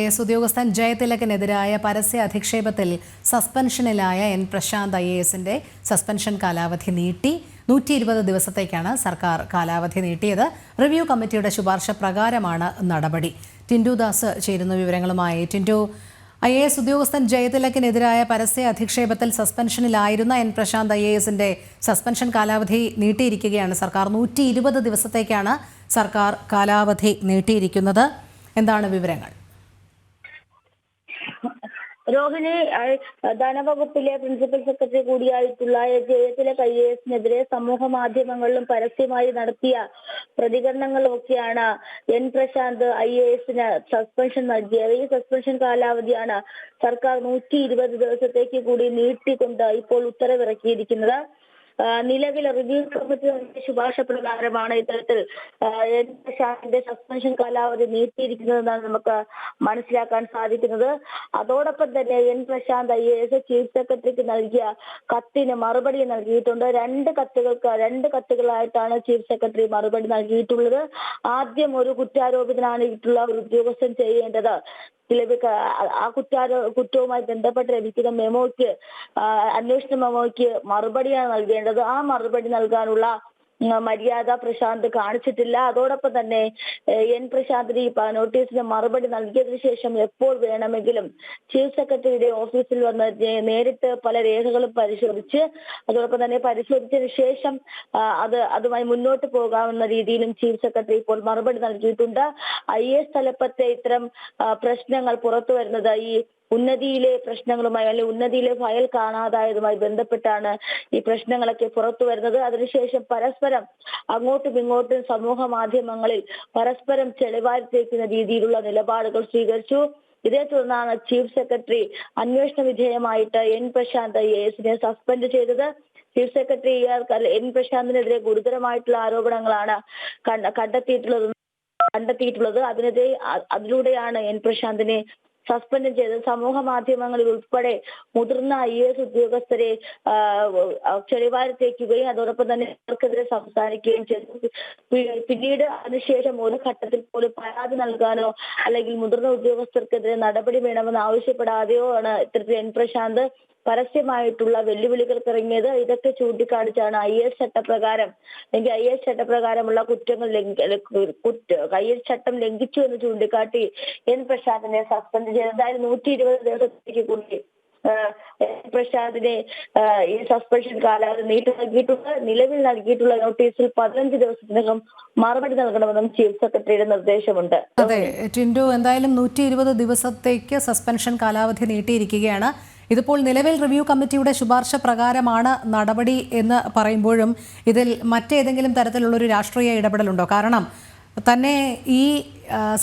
IAS ഉദ്യോഗസ്ഥൻ ജയതിലകിനെതിരായ പരസ്യ അധിക്ഷേപത്തിൽ സസ്പെൻഷനിലായ N Prashant IASന്റെ suspension കാലാവധി നീട്ടി 120 ദിവസത്തേക്കാണ് സർക്കാർ കാലാവധി നീട്ടിയത്. റിവ്യൂ കമ്മിറ്റിയുടെ ശുപാർശ പ്രകാരമാണ് നടപടി. ടിൻഡു ദാസ് ചേരുന്ന വിവരങ്ങളുമായി. ടിൻഡു, IAS ഉദ്യോഗസ്ഥൻ ജയതിലകിനെതിരായ പരസ്യ അധിക്ഷേപത്തിൽ സസ്പെൻഷനിലായിരുന്ന എൻ പ്രശാന്ത് IASന്റെ സസ്പെൻഷൻ കാലാവധി നീട്ടിയിരിക്കുകയാണ് സർക്കാർ. 120 ദിവസത്തേക്കാണ് സർക്കാർ കാലാവധി നീട്ടിയിരിക്കുന്നത്. എന്താണ് വിവരങ്ങൾ? രോഹിണി, ധനവകുപ്പിലെ പ്രിൻസിപ്പൽ സെക്രട്ടറി കൂടിയായിട്ടുള്ള ജയതിലക് IASനെതിരെ സമൂഹ മാധ്യമങ്ങളിലും പരസ്യമായി നടത്തിയ പ്രതികരണങ്ങളിലൊക്കെയാണ് എൻ പ്രശാന്ത് IASന് സസ്പെൻഷൻ നൽകിയത്. ഈ സസ്പെൻഷൻ കാലാവധിയാണ് സർക്കാർ 120 ദിവസത്തേക്ക് കൂടി നീട്ടിക്കൊണ്ട് ഇപ്പോൾ ഉത്തരവിറക്കിയിരിക്കുന്നത്. നിലവിൽ റിവ്യൂ കമ്മിറ്റിയുടെ ശുപാർശ പ്രകാരമാണ് ഇത്തരത്തിൽ എൻ പ്രശാന്തിന്റെ സസ്പെൻഷൻ കാലാവധി നീട്ടിയിരിക്കുന്നതെന്നാണ് നമുക്ക് മനസ്സിലാക്കാൻ സാധിക്കുന്നത്. അതോടൊപ്പം തന്നെ എൻ പ്രശാന്ത് IAS ചീഫ് സെക്രട്ടറിക്ക് നൽകിയ കത്തിന് മറുപടി നൽകിയിട്ടുണ്ട്. രണ്ട് കത്തുകളായിട്ടാണ് ചീഫ് സെക്രട്ടറി മറുപടി നൽകിയിട്ടുള്ളത്. ആദ്യം ഒരു കുറ്റാരോപിതനായിട്ടുള്ള ഒരു ഉദ്യോഗസ്ഥൻ ചെയ്യേണ്ടത് ആ കുറ്റവുമായി ബന്ധപ്പെട്ട് ലഭിക്കുന്ന മെമ്മോയ്ക്ക്, അന്വേഷണ മെമ്മോയ്ക്ക് മറുപടിയാണ് നൽകേണ്ടത്. ആ മറുപടി നൽകാനുള്ള മര്യാദ പ്രശാന്ത് കാണിച്ചിട്ടില്ല. അതോടൊപ്പം തന്നെ എൻ പ്രശാന്തിന് ഈ നോട്ടീസിന് മറുപടി നൽകിയതിനു ശേഷം എപ്പോൾ വേണമെങ്കിലും ചീഫ് സെക്രട്ടറിയുടെ ഓഫീസിൽ വന്ന് നേരിട്ട് പല രേഖകളും പരിശോധിച്ച്, അതോടൊപ്പം തന്നെ പരിശോധിച്ചതിന് ശേഷം അതുമായി മുന്നോട്ട് പോകാവുന്ന രീതിയിലും ചീഫ് സെക്രട്ടറി ഇപ്പോൾ മറുപടി നൽകിയിട്ടുണ്ട്. IAS തലപ്പത്തെ ഇത്തരം പ്രശ്നങ്ങൾ പുറത്തു വരുന്നത് ഈ ഉന്നതിയിലെ പ്രശ്നങ്ങളുമായി അല്ലെങ്കിൽ ഉന്നതിയിലെ ഫയൽ കാണാതായതുമായി ബന്ധപ്പെട്ടാണ് ഈ പ്രശ്നങ്ങളൊക്കെ പുറത്തു വരുന്നത്. അതിനുശേഷം പരസ്പരം അങ്ങോട്ടും ഇങ്ങോട്ടും സമൂഹ മാധ്യമങ്ങളിൽ പരസ്പരം ചെളിവാരിത്തേക്കുന്ന രീതിയിലുള്ള നിലപാടുകൾ സ്വീകരിച്ചു. ഇതേ തുടർന്നാണ് ചീഫ് സെക്രട്ടറി അന്വേഷണ വിധേയമായിട്ട് എൻ പ്രശാന്ത് IASനെ സസ്പെൻഡ് ചെയ്തത്. ചീഫ് സെക്രട്ടറി എൻ പ്രശാന്തിനെതിരെ ഗുരുതരമായിട്ടുള്ള ആരോപണങ്ങളാണ് കണ്ടെത്തിയിട്ടുള്ളത്. അതിലൂടെയാണ് എൻ പ്രശാന്തിനെ സസ്പെൻഡ് ചെയ്തത്. സമൂഹ മാധ്യമങ്ങളിൽ ഉൾപ്പെടെ മുതിർന്ന IAS ഉദ്യോഗസ്ഥരെ ചെളിവാരിത്തേക്കുകയും അതോടൊപ്പം തന്നെ അവർക്കെതിരെ സംസാരിക്കുകയും ചെയ്തു. പിന്നീട് അതിനുശേഷം ഒരു ഘട്ടത്തിൽ പോലും പരാതി നൽകാനോ അല്ലെങ്കിൽ മുതിർന്ന ഉദ്യോഗസ്ഥർക്കെതിരെ നടപടി വേണമെന്ന് ആവശ്യപ്പെടാതെയോ ആണ് ഇത്തരത്തിൽ എൻ പ്രശാന്ത് പരസ്യമായിട്ടുള്ള വെല്ലുവിളികൾക്ക് ഇറങ്ങിയത്. ഇതൊക്കെ ചൂണ്ടിക്കാണിച്ചാണ് IAS ചട്ടപ്രകാരം അല്ലെങ്കിൽ IAS ചട്ടപ്രകാരമുള്ള കുറ്റങ്ങൾ IAS ചട്ടം ലംഘിച്ചു എന്ന് ചൂണ്ടിക്കാട്ടി എൻ പ്രശാന്തിനെ സസ്പെൻഡ് ചെയ്തത്. എന്തായാലും 120 ദിവസത്തേക്ക് കൂടി പ്രശാന്തിനെ ഈ സസ്പെൻഷൻ കാലാവധി നീട്ടി നൽകിയിട്ടുണ്ട്. നിലവിൽ നൽകിയിട്ടുള്ള നോട്ടീസിൽ 15 ദിവസത്തിനകം മറുപടി നൽകണമെന്നും ചീഫ് സെക്രട്ടറിയുടെ നിർദ്ദേശമുണ്ട്. അതെ ടിൻഡു, എന്തായാലും 120 ദിവസത്തേക്ക് സസ്പെൻഷൻ കാലാവധി നീട്ടിയിരിക്കുകയാണ്. ഇതിപ്പോൾ നിലവിൽ റിവ്യൂ കമ്മിറ്റിയുടെ ശുപാർശ പ്രകാരമാണ് നടപടി എന്ന് പറയുമ്പോഴും ഇതിൽ മറ്റേതെങ്കിലും തരത്തിലുള്ളൊരു രാഷ്ട്രീയ ഇടപെടലുണ്ടോ? കാരണം തന്നെ ഈ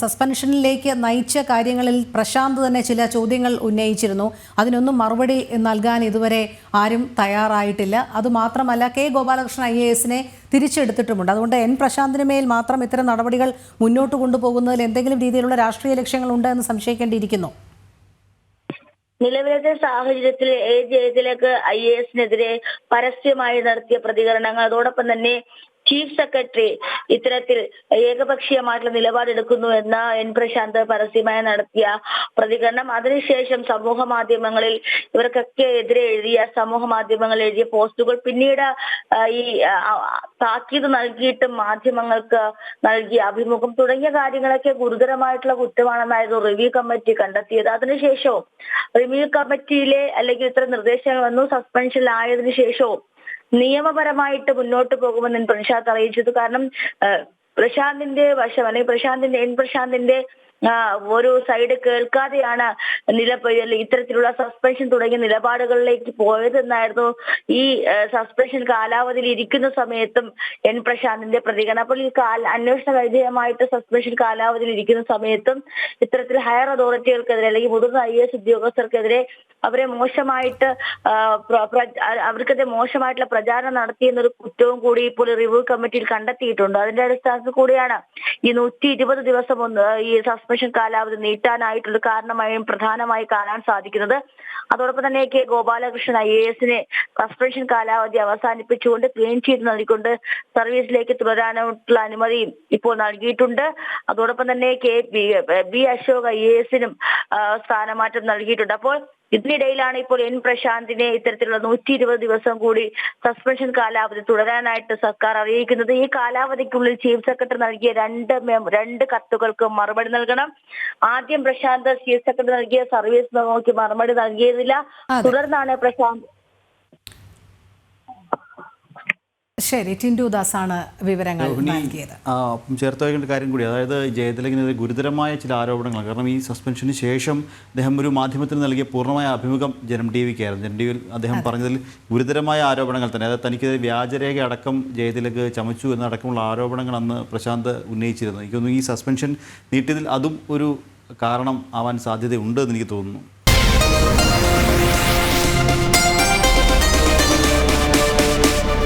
സസ്പെൻഷനിലേക്ക് നയിച്ച കാര്യങ്ങളിൽ പ്രശാന്ത് തന്നെ ചില ചോദ്യങ്ങൾ ഉന്നയിച്ചിരുന്നു. അതിനൊന്നും മറുപടി നൽകാൻ ഇതുവരെ ആരും തയ്യാറായിട്ടില്ല. അതുമാത്രമല്ല കെ ഗോപാലകൃഷ്ണൻ IASനെ തിരിച്ചെടുത്തിട്ടുമുണ്ട്. അതുകൊണ്ട് എൻ പ്രശാന്തിന് മേൽ മാത്രം ഇത്തരം നടപടികൾ മുന്നോട്ട് കൊണ്ടുപോകുന്നതിൽ എന്തെങ്കിലും രീതിയിലുള്ള രാഷ്ട്രീയ ലക്ഷ്യങ്ങളുണ്ട് എന്ന് സംശയിക്കേണ്ടിയിരിക്കുന്നു. നിലവിലത്തെ സാഹചര്യത്തിൽ ജയതിലക് IASനെതിരെ പരസ്യമായി നടത്തിയ പ്രതികരണങ്ങൾ, അതോടൊപ്പം തന്നെ ചീഫ് സെക്രട്ടറി ഇത്തരത്തിൽ ഏകപക്ഷീയമായിട്ടുള്ള നിലപാടെടുക്കുന്നു എന്ന എൻ പ്രശാന്ത് പരസ്യമായി നടത്തിയ പ്രതികരണം, അതിനുശേഷം സമൂഹ മാധ്യമങ്ങളിൽ ഇവർക്കൊക്കെ എതിരെ സമൂഹ മാധ്യമങ്ങളിൽ എഴുതിയ പോസ്റ്റുകൾ, പിന്നീട് ഈ താക്കീത് നൽകിയിട്ടും മാധ്യമങ്ങൾക്ക് നൽകിയ അഭിമുഖം തുടങ്ങിയ കാര്യങ്ങളൊക്കെ ഗുരുതരമായിട്ടുള്ള കുറ്റമാണെന്നായിരുന്നു റിവ്യൂ കമ്മിറ്റി കണ്ടെത്തിയത്. അതിനുശേഷവും റിവ്യൂ കമ്മിറ്റിയിലെ അല്ലെങ്കിൽ ഇത്തരം നിർദ്ദേശങ്ങൾ വന്നു. സസ്പെൻഷനിലായതിനു ശേഷവും നിയമപരമായിട്ട് മുന്നോട്ട് പോകുമെന്ന് പ്രശാന്ത് അറിയിച്ചത്. കാരണം പ്രശാന്തിന്റെ വശം അല്ലെങ്കിൽ എൻ പ്രശാന്തിന്റെ ഒരു സൈഡ് കേൾക്കാതെയാണ് ഇത്തരത്തിലുള്ള സസ്പെൻഷൻ തുടങ്ങിയ നിലപാടുകളിലേക്ക് പോയതെന്നായിരുന്നു ഈ സസ്പെൻഷൻ കാലാവധിയിൽ ഇരിക്കുന്ന സമയത്തും എൻ പ്രശാന്തിന്റെ പ്രതികരണം. അപ്പോൾ ഈ അന്വേഷണ വിധേയമായിട്ട് സസ്പെൻഷൻ കാലാവധിയിൽ ഇരിക്കുന്ന സമയത്തും ഇത്തരത്തിൽ ഹയർ അതോറിറ്റികൾക്കെതിരെ അല്ലെങ്കിൽ മുതിർന്ന IAS ഉദ്യോഗസ്ഥർക്കെതിരെ അവരെ മോശമായിട്ട് അവർക്കെതിരെ മോശമായിട്ടുള്ള പ്രചാരണം നടത്തിയെന്നൊരു കുറ്റവും കൂടി ഇപ്പോൾ റിവ്യൂ കമ്മിറ്റിയിൽ കണ്ടെത്തിയിട്ടുണ്ട്. അതിന്റെ അടിസ്ഥാനത്തിൽ കൂടിയാണ് ഈ 120 ദിവസം ഈ സസ്പെൻഷൻ കാലാവധി നീട്ടാനായിട്ടുള്ള കാരണമായും പ്രധാന പ്രധാനമായി കാണാൻ സാധിക്കുന്നത്. അതോടൊപ്പം തന്നെ കെ ഗോപാലകൃഷ്ണൻ IAS സസ്പെൻഷൻ കാലാവധി അവസാനിപ്പിച്ചുകൊണ്ട് ക്ലീൻ ചീറ്റ് നൽകിക്കൊണ്ട് സർവീസിലേക്ക് തുടരാനുള്ള അനുമതിയും ഇപ്പോൾ നൽകിയിട്ടുണ്ട്. അതോടൊപ്പം തന്നെ B അശോക് IAS സ്ഥാനമാറ്റം നൽകിയിട്ടുണ്ട്. അപ്പോൾ ഇതിനിടയിലാണ് ഇപ്പോൾ N പ്രശാന്തിനെ ഇത്തരത്തിലുള്ള 120 ദിവസം കൂടി സസ്പെൻഷൻ കാലാവധി തുടരാനായിട്ട് സർക്കാർ അറിയിക്കുന്നത്. ഈ കാലാവധിക്കുള്ളിൽ ചീഫ് സെക്രട്ടറി നൽകിയ രണ്ട് കത്തുകൾക്ക് മറുപടി നൽകണം. ആദ്യം പ്രശാന്ത് ചീഫ് സെക്രട്ടറി നൽകിയ സർവീസ് മെമ്മോയ്ക്ക് മറുപടി നൽകിയതില്ല. തുടർന്നാണ് പ്രശാന്ത്. ശരി, ടിൻഡു ദാസാണ് വിവരങ്ങൾ നൽകിയത്. ചേർത്ത് വയ്ക്കേണ്ട കാര്യം കൂടി, അതായത് ജയതിലകിനെതിരെ ഗുരുതരമായ ചില ആരോപണങ്ങൾ. കാരണം ഈ സസ്പെൻഷന് ശേഷം അദ്ദേഹം ഒരു മാധ്യമത്തിന് നൽകിയ പൂർണ്ണമായ അഭിമുഖം ജനം ടിവിക്കായിരുന്നു. ജനം ടിവിയിൽ അദ്ദേഹം പറഞ്ഞതിൽ ഗുരുതരമായ ആരോപണങ്ങൾ തന്നെ, അതായത് തനിക്കെതിരെ വ്യാജരേഖ അടക്കം ജയതിലക് ചമച്ചു എന്നടക്കമുള്ള ആരോപണങ്ങൾ അന്ന് പ്രശാന്ത് ഉന്നയിച്ചിരുന്നു. എനിക്കൊന്നും ഈ സസ്പെൻഷൻ നീട്ടിയതിൽ അതും ഒരു കാരണം ആവാൻ സാധ്യതയുണ്ട് എന്ന് എനിക്ക് തോന്നുന്നു.